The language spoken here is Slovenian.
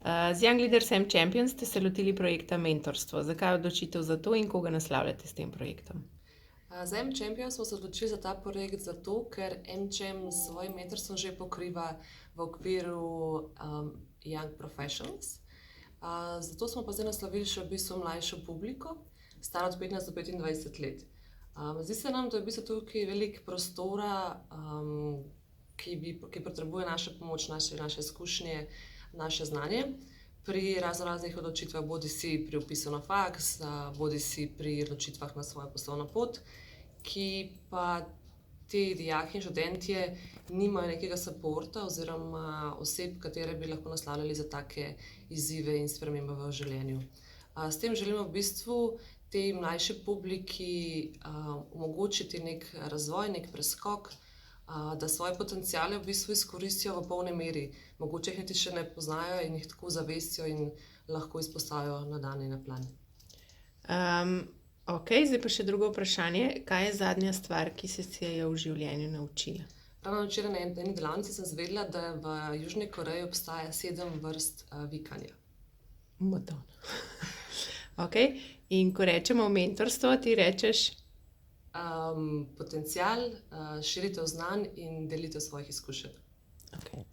Z Young Leaders and Champions ste se lotili projekta Mentorstvo. Zakaj je odločitev za to in koga naslavljate s tem projektom? Za M-Champion smo se odločili za ta projekt zato, ker M-Cham s svojim mentorstvom že pokriva v okviru Young Professionals. Zato smo pa zdaj naslovili še v bistvu mlajšo publiko, staro od 15 do 25 let. Zdi se nam, da je v bistvu tukaj veliko prostora, ki potrebuje našo pomoč, naše izkušnje, naše znanje pri raznoraznih odločitvah, bodisi pri vpisu na faks, bodisi pri odločitvah na svojo poslovno pot, ki pa ti dijaki in študentje nimajo nekega supporta oziroma oseb, katere bi lahko naslavljali za take izzive in spremembe v življenju. S tem želimo v bistvu tej mlajši publiki omogočiti nek razvoj, nek preskok, da svoje potenciale v bistvu izkoristijo v polni meri. Mogoče jih niti še ne poznajo in jih tako zavestijo in lahko izpostavijo na dan in na plan. Zdaj pa še drugo vprašanje. Kaj je zadnja stvar, ki si se je v življenju naučila? Ravno včeraj na eni delavnici sem izvedela, da v Južni Koreji obstaja 7 vrst vikanja. Madonna. In ko rečemo mentorstvo, ti rečeš? Potencial, širitev znanj in delitev svojih izkušenj. Super.